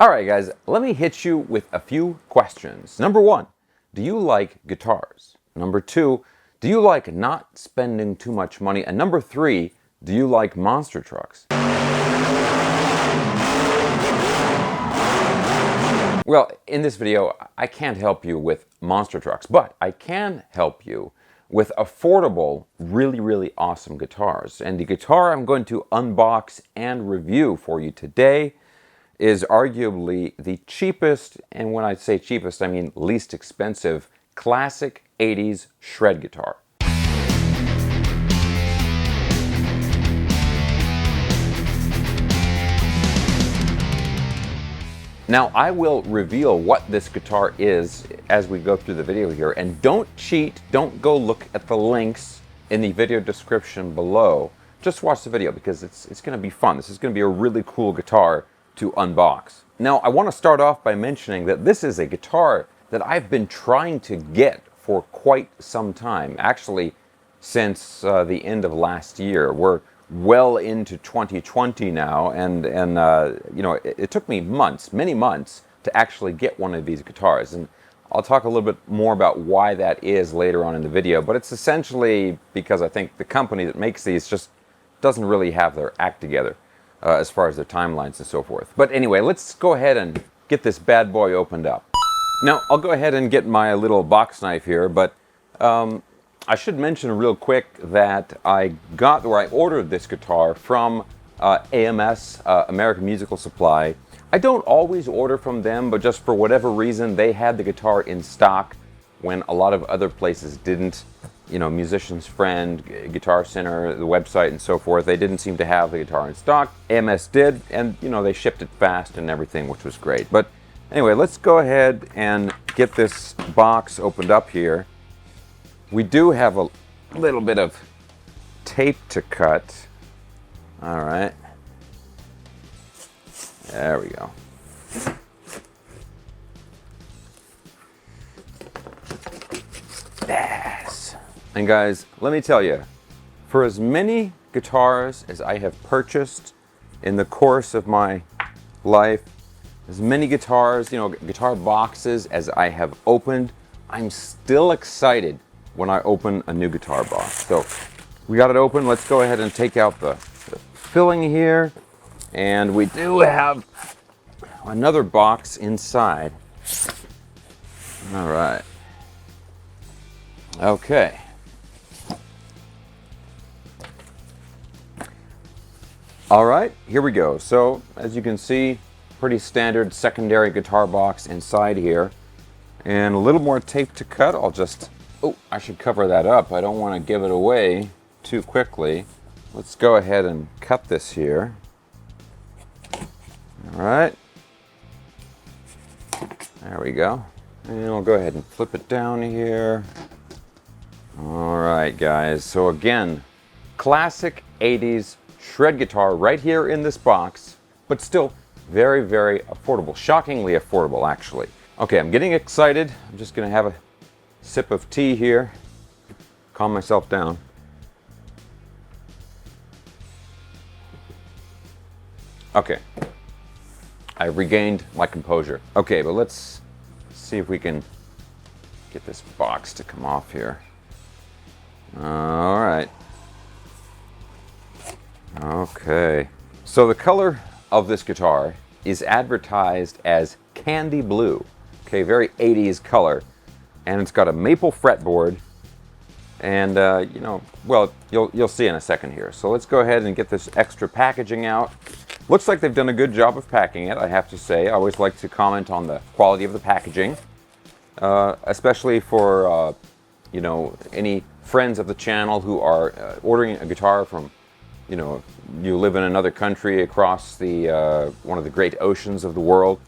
Alright guys, let me hit you with a few questions. Number one, do you like guitars? Number two, do you like not spending too much money? And number three, do you like monster trucks? Well, in this video, I can't help you with monster trucks, but I can help you with affordable, really awesome guitars. And the guitar I'm going to unbox and review for you today is arguably the cheapest, and when I say cheapest, I mean least expensive, classic 80s shred guitar. Now, I will reveal what this guitar is as we go through the video here, and don't cheat, don't go look at the links in the video description below. Just watch the video because it's going to be fun. This is going to be a really cool guitar to unbox. Now, I want to start off by mentioning that this is a guitar that I've been trying to get for quite some time, actually since the end of last year. We're well into 2020 now, and you know, it took me months, many months, to actually get one of these guitars. And I'll talk a little bit more about why that is later on in the video, but it's essentially because I think the company that makes these just doesn't really have their act together as far as their timelines and so forth. But anyway, let's go ahead and get this bad boy opened up. Now, I'll go ahead and get my little box knife here, but I should mention real quick that I ordered this guitar from AMS, American Musical Supply. I don't always order from them, but just for whatever reason, they had the guitar in stock when a lot of other places didn't. You know, Musician's Friend, Guitar Center, the website, and so forth, they didn't seem to have the guitar in stock. AMS did, and you know, they shipped it fast and everything, which was great. But anyway, let's go ahead and get this box opened up here. We do have a little bit of tape to cut. All right. There we go. Yes. And guys, let me tell you, for as many guitars as I have purchased in the course of my life, as many guitars, you know, guitar boxes as I have opened, I'm still excited when I open a new guitar box. So we got it open. Let's go ahead and take out the filling here. And we do have another box inside. All right. Okay. All right, here we go. So as you can see, pretty standard secondary guitar box inside here. And a little more tape to cut. Oh, I should cover that up. I don't want to give it away too quickly. Let's go ahead and cut this here. All right. There we go. And we'll go ahead and flip it down here. All right, guys. So again, classic 80s shred guitar right here in this box, but still very affordable. Shockingly affordable, actually. Okay, I'm getting excited. I'm just going to have a sip of tea here. Calm myself down. Okay. I regained my composure. Okay, but let's see if we can get this box to come off here. All right. Okay. So the color of this guitar is advertised as candy blue. Okay, very 80s color. And it's got a maple fretboard. And, you know, well, you'll see in a second here. So let's go ahead and get this extra packaging out. Looks like they've done a good job of packing it, I have to say. I always like to comment on the quality of the packaging. Especially for, you know, any friends of the channel who are ordering a guitar from, you know, you live in another country across the one of the great oceans of the world.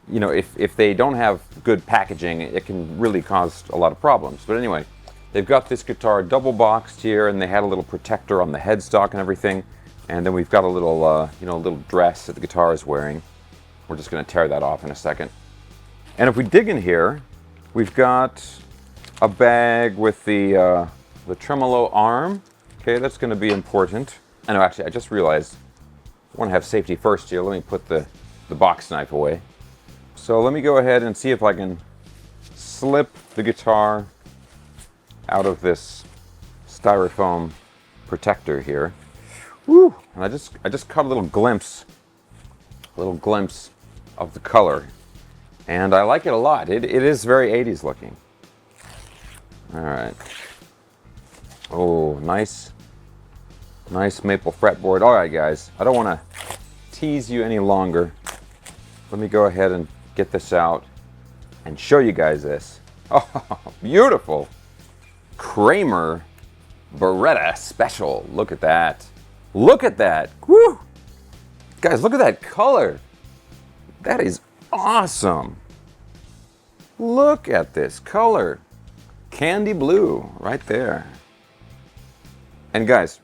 You know, if they don't have good packaging, it can really cause a lot of problems. But anyway, they've got this guitar double boxed here, and they had a little protector on the headstock and everything. And then we've got a little, you know, a little dress that the guitar is wearing. We're just going to tear that off in a second. And if we dig in here, we've got a bag with the tremolo arm. Okay, that's going to be important. I know, actually, I just realized I want to have safety first here. Let me put the box knife away. So let me go ahead and see if I can slip the guitar out of this styrofoam protector here. Woo! And I just caught a little glimpse of the color, and I like it a lot. It is very 80s looking. All right. Oh, nice maple fretboard. All right, guys, I don't want to tease you any longer. Let me go ahead and get this out and show you guys this. Oh, beautiful Kramer Beretta Special. Look at that. Look at that. Woo! Guys, look at that color. That is awesome. Look at this color. Candy blue right there. And guys,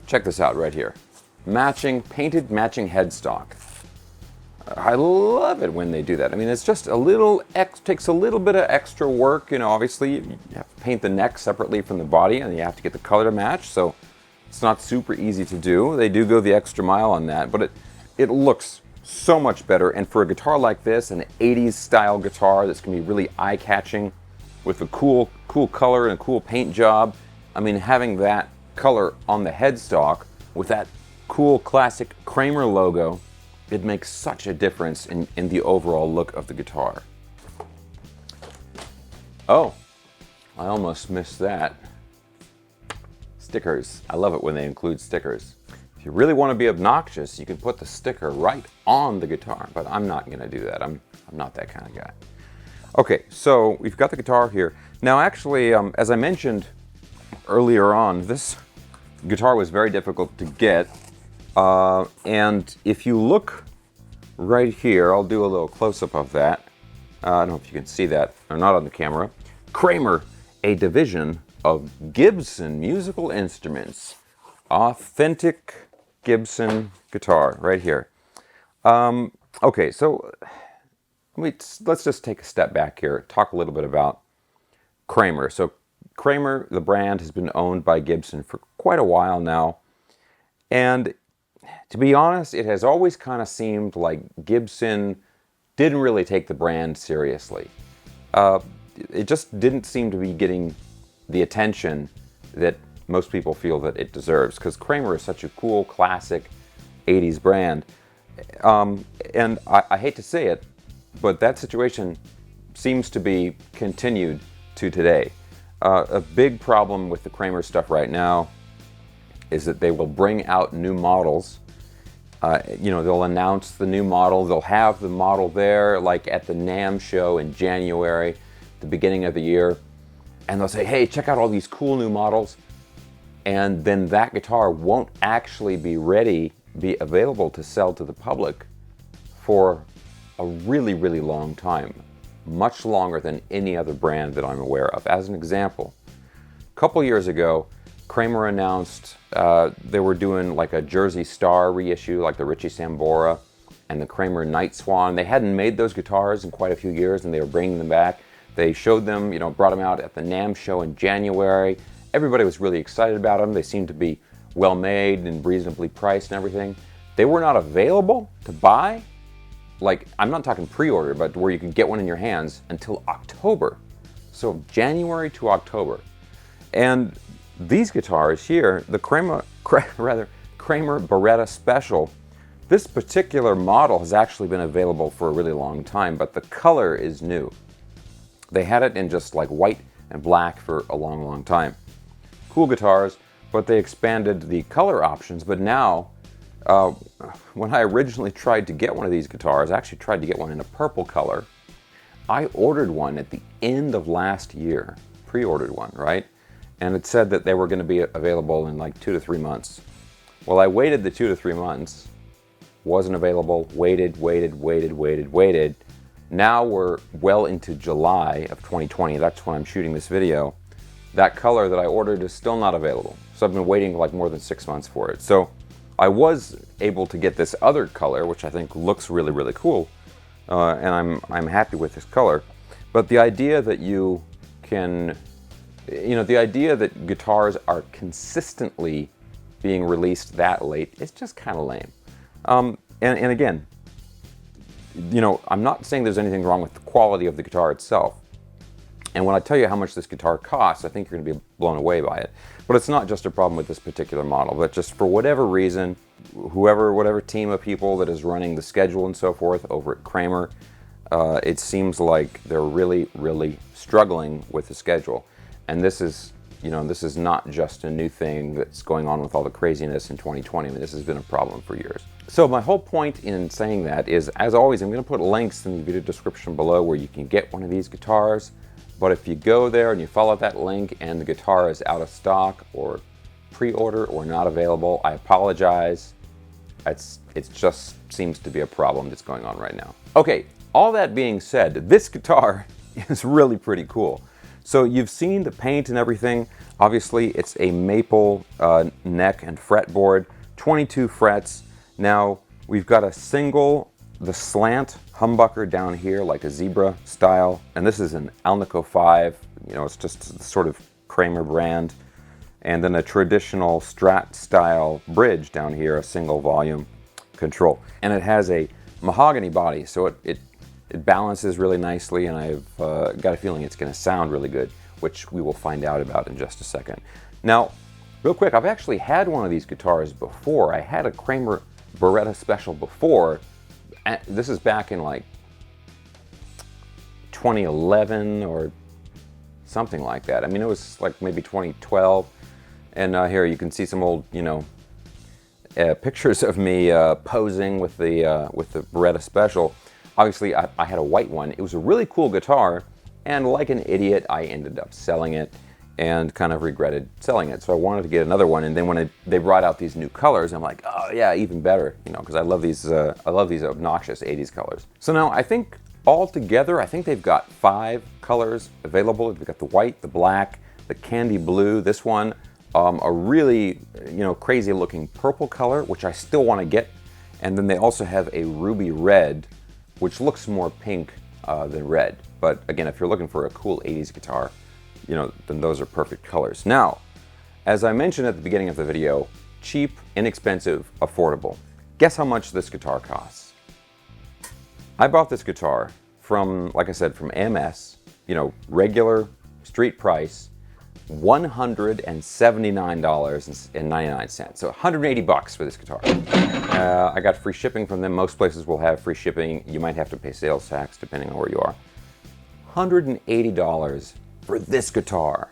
check this out right here. Painted matching headstock. I love it when they do that. I mean, it's just takes a little bit of extra work. You know, obviously you have to paint the neck separately from the body, and you have to get the color to match, so it's not super easy to do. They do go the extra mile on that, but it looks so much better. And for a guitar like this, an 80s style guitar that's gonna be really eye-catching with a cool color and a cool paint job, I mean, having that color on the headstock with that cool classic Kramer logo, it makes such a difference in the overall look of the guitar. Oh, I almost missed that. Stickers. I love it when they include stickers. If you really want to be obnoxious, you can put the sticker right on the guitar, but I'm not going to do that. I'm not that kind of guy. Okay, so we've got the guitar here. Now actually, as I mentioned earlier on, this guitar was very difficult to get. And if you look right here, I'll do a little close-up of that. I don't know if you can see that or not on the camera. Kramer, a division of Gibson Musical Instruments. Authentic Gibson guitar right here. Okay, so let's just take a step back here, talk a little bit about Kramer. So Kramer, the brand, has been owned by Gibson for quite a while now. And to be honest, it has always kind of seemed like Gibson didn't really take the brand seriously. It just didn't seem to be getting the attention that most people feel that it deserves, because Kramer is such a cool, classic 80s brand. And I hate to say it, but that situation seems to be continued to today. A big problem with the Kramer stuff right now is that they will bring out new models. You know, they'll announce the new model. They'll have the model there, like at the NAMM show in January, the beginning of the year. And they'll say, hey, check out all these cool new models. And then that guitar won't actually be available to sell to the public for a really, really long time. Much longer than any other brand that I'm aware of. As an example, a couple years ago, Kramer announced they were doing like a Jersey Star reissue, like the Richie Sambora and the Kramer Night Swan. They hadn't made those guitars in quite a few years, and they were bringing them back. They showed them, you know, brought them out at the NAMM show in January. Everybody was really excited about them. They seemed to be well made and reasonably priced and everything. They were not available to buy. Like, I'm not talking pre-order, but where you could get one in your hands until October. So January to October. And these guitars here, the Kramer Beretta Special, this particular model has actually been available for a really long time, but the color is new. They had it in just like white and black for a long, long time. Cool guitars, but they expanded the color options. But now, when I originally tried to get one of these guitars, I actually tried to get one in a purple color. I ordered one at the end of last year, pre-ordered one, right? And it said that they were going to be available in like 2 to 3 months. Well, I waited the 2 to 3 months, wasn't available, waited. Now we're well into July of 2020. That's when I'm shooting this video. That color that I ordered is still not available. So I've been waiting like more than 6 months for it. So I was able to get this other color, which I think looks really, really cool. And I'm happy with this color. But the idea that you can, the idea that guitars are consistently being released that late is just kind of lame. And again, you know, I'm not saying there's anything wrong with the quality of the guitar itself. And when I tell you how much this guitar costs, I think you're going to be blown away by it. But it's not just a problem with this particular model, but just for whatever reason, whatever team of people that is running the schedule and so forth over at Kramer, it seems like they're really, really struggling with the schedule. And this is, you know, this is not just a new thing that's going on with all the craziness in 2020. I mean, this has been a problem for years. So my whole point in saying that is, as always, I'm going to put links in the video description below where you can get one of these guitars. But if you go there and you follow that link and the guitar is out of stock or pre-order or not available, I apologize. It just seems to be a problem that's going on right now. Okay, all that being said, this guitar is really pretty cool. So you've seen the paint and everything. Obviously, it's a maple neck and fretboard, 22 frets. Now, we've got the slant humbucker down here, like a zebra style, and this is an Alnico 5. You know, it's just sort of Kramer brand. And then a traditional Strat style bridge down here, a single volume control. And it has a mahogany body, so it balances really nicely, and I've got a feeling it's going to sound really good, which we will find out about in just a second. Now, real quick, I've actually had one of these guitars before. I had a Kramer Beretta Special before. This is back in like 2011 or something like that. I mean, it was like maybe 2012. And here you can see some old, you know, pictures of me posing with the Beretta Special. Obviously, I had a white one. It was a really cool guitar, and like an idiot, I ended up selling it and kind of regretted selling it. So I wanted to get another one, and then when they brought out these new colors, I'm like, oh yeah, even better, you know, because I love these obnoxious 80s colors. So now I think altogether, I think they've got 5 colors available. They've got the white, the black, the candy blue, this one, a really, you know, crazy looking purple color, which I still want to get, and then they also have a ruby red, which looks more pink than red. But again, if you're looking for a cool 80s guitar, you know, then those are perfect colors. Now, as I mentioned at the beginning of the video, cheap, inexpensive, affordable. Guess how much this guitar costs? I bought this guitar from, like I said, from MS, you know, regular street price, $179.99. So 180 bucks for this guitar. I got free shipping from them. Most places will have free shipping. You might have to pay sales tax depending on where you are. $180 for this guitar.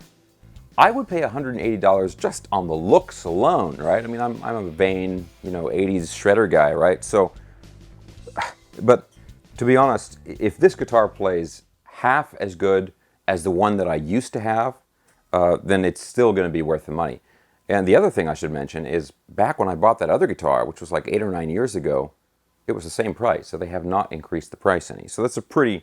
I would pay $180 just on the looks alone, right? I mean, I'm a vain, you know, 80s shredder guy, right? So, but to be honest, if this guitar plays half as good as the one that I used to have, then it's still going to be worth the money. And the other thing I should mention is back when I bought that other guitar, which was like 8 or 9 years ago, it was the same price. So they have not increased the price any. So that's a pretty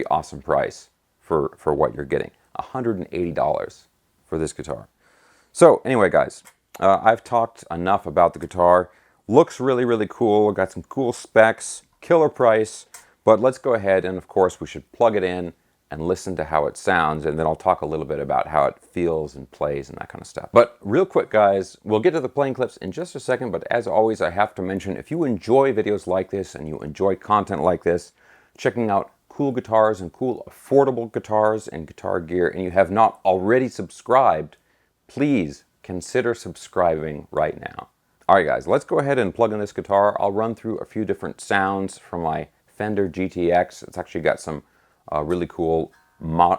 awesome price for what you're getting. $180 for this guitar. So anyway, guys, I've talked enough about the guitar. Looks really, really cool. Got some cool specs, killer price. But let's go ahead and, of course, we should plug it in and listen to how it sounds, and then I'll talk a little bit about how it feels and plays and that kind of stuff. But real quick, guys, we'll get to the playing clips in just a second, but as always, I have to mention, if you enjoy videos like this and you enjoy content like this, checking out cool guitars and cool affordable guitars and guitar gear, and you have not already subscribed, please consider subscribing right now. All right, guys, let's go ahead and plug in this guitar. I'll run through a few different sounds from my Fender GTX. It's actually got some really cool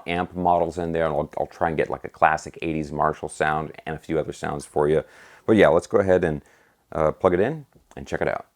amp models in there, and I'll try and get like a classic 80s Marshall sound and a few other sounds for you. But yeah, let's go ahead and plug it in and check it out.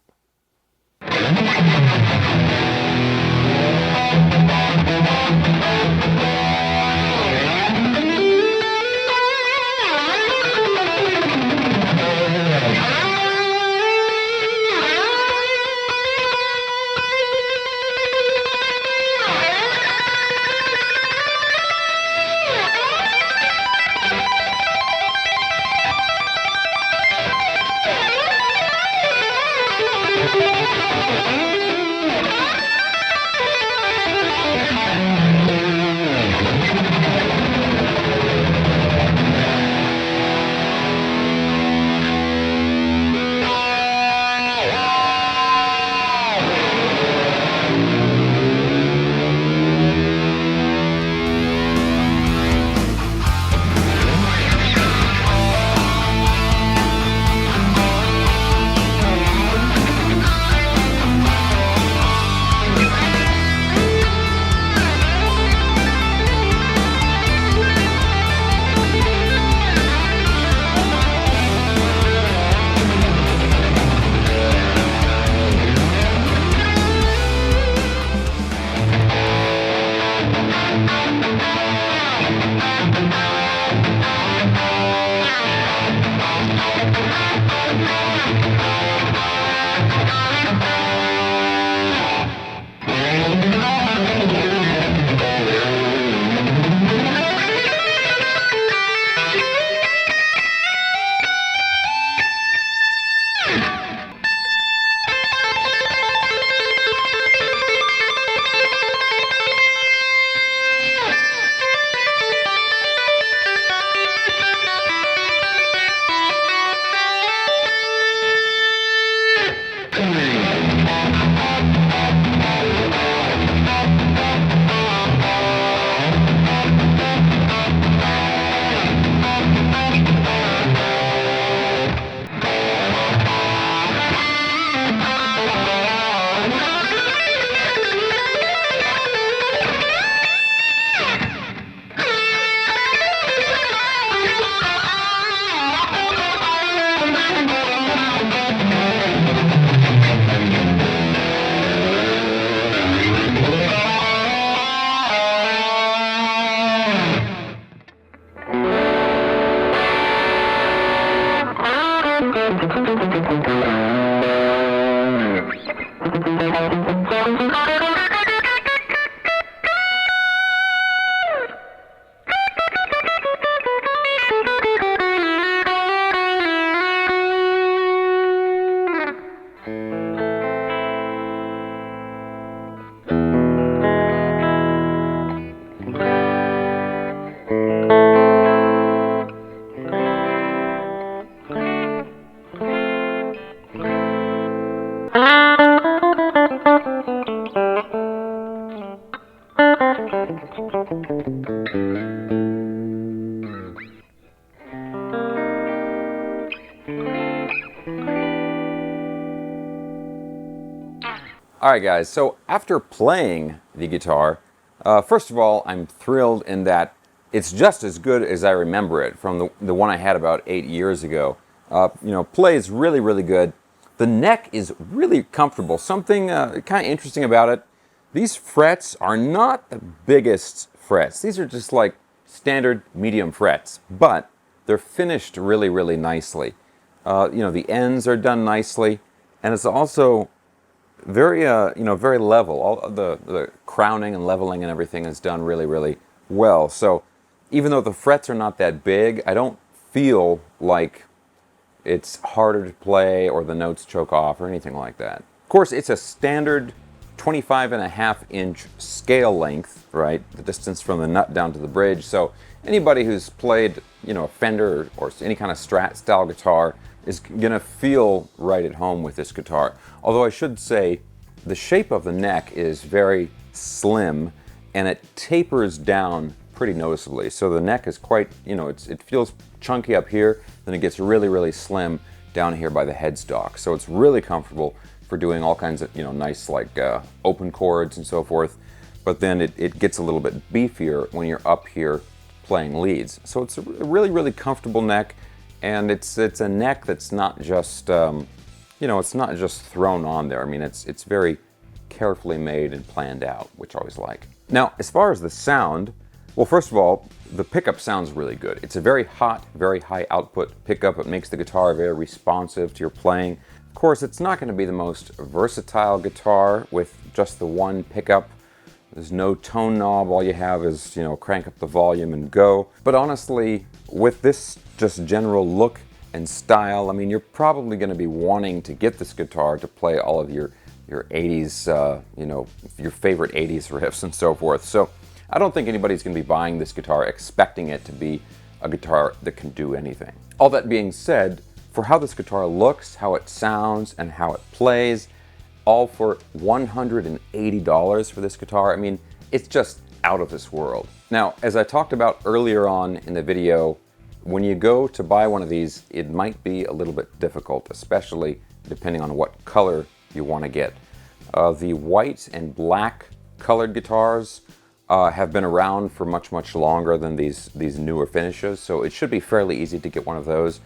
Alright guys, so after playing the guitar, first of all, I'm thrilled in that it's just as good as I remember it from the one I had about 8 years ago. Plays really, really good. The neck is really comfortable. Something kind of interesting about it, these frets are not the biggest frets. These are just like standard medium frets, but they're finished really, really nicely. The ends are done nicely, and it's also very, very level. All the crowning and leveling and everything is done really, really well. So even though the frets are not that big, I don't feel like it's harder to play or the notes choke off or anything like that. Of course, it's a standard 25.5-inch scale length, right? The distance from the nut down to the bridge. So anybody who's played, a Fender or any kind of Strat style guitar is gonna feel right at home with this guitar. Although I should say, the shape of the neck is very slim and it tapers down pretty noticeably. So the neck is quite, it feels chunky up here, then it gets really, really slim down here by the headstock. So it's really comfortable for doing all kinds of, nice like open chords and so forth. But then it gets a little bit beefier when you're up here playing leads. So it's a really, really comfortable neck. And it's a neck that's not just, it's not just thrown on there. I mean, it's very carefully made and planned out, which I always like. Now, as far as the sound, well, first of all, the pickup sounds really good. It's a very hot, very high output pickup. It makes the guitar very responsive to your playing. Of course, it's not going to be the most versatile guitar with just the one pickup. There's no tone knob. All you have is, crank up the volume and go. But honestly, with this just general look and style, I mean, you're probably going to be wanting to get this guitar to play all of your 80s, your favorite 80s riffs and so forth. So I don't think anybody's going to be buying this guitar expecting it to be a guitar that can do anything. All that being said, for how this guitar looks, how it sounds, and how it plays, all for $180 for this guitar. I mean, it's just out of this world. Now, as I talked about earlier on in the video, when you go to buy one of these, it might be a little bit difficult, especially depending on what color you want to get. The white and black colored guitars have been around for much, much longer than these newer finishes, so it should be fairly easy to get one of those.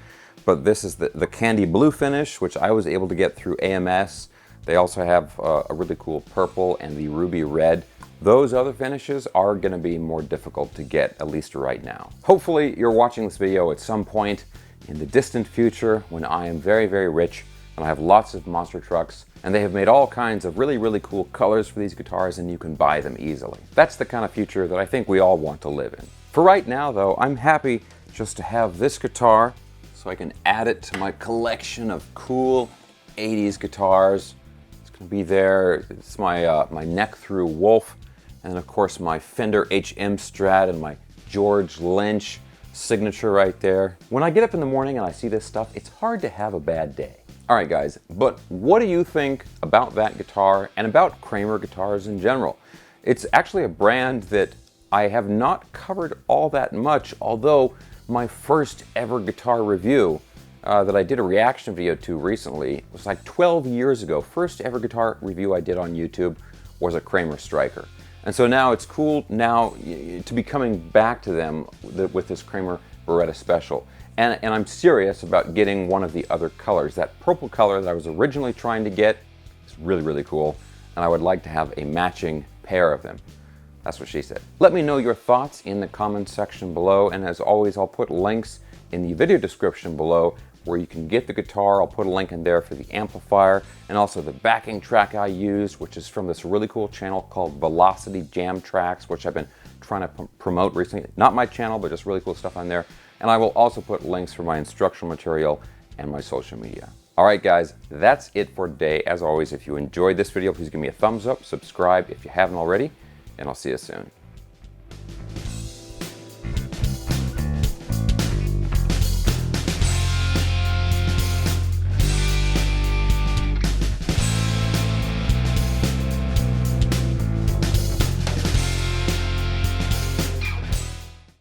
But this is the candy blue finish, which I was able to get through AMS. They also have a really cool purple and the ruby red. Those other finishes are going to be more difficult to get, at least right now. Hopefully you're watching this video at some point in the distant future when I am very, very rich and I have lots of monster trucks and they have made all kinds of really, really cool colors for these guitars and you can buy them easily. That's the kind of future that I think we all want to live in. For right now though, I'm happy just to have this guitar so I can add it to my collection of cool 80s guitars. Be there. It's my my neck through Wolf, and of course my Fender HM Strat and my George Lynch signature right there. When I get up in the morning and I see this stuff, it's hard to have a bad day. All right, guys, but what do you think about that guitar and about Kramer guitars in general? It's actually a brand that I have not covered all that much, although my first ever guitar review that I did a reaction video to recently. It was like 12 years ago. First ever guitar review I did on YouTube was a Kramer Striker. And so now it's cool now to be coming back to them with this Kramer Beretta Special. And I'm serious about getting one of the other colors. That purple color that I was originally trying to get is really, really cool. And I would like to have a matching pair of them. That's what she said. Let me know your thoughts in the comments section below. And as always, I'll put links in the video description below where you can get the guitar. I'll put a link in there for the amplifier and also the backing track I used, which is from this really cool channel called Velocity Jam Tracks, which I've been trying to promote recently. Not my channel, but just really cool stuff on there. And I will also put links for my instructional material and my social media. All right, guys, that's it for today. As always, if you enjoyed this video, please give me a thumbs up, subscribe if you haven't already, and I'll see you soon.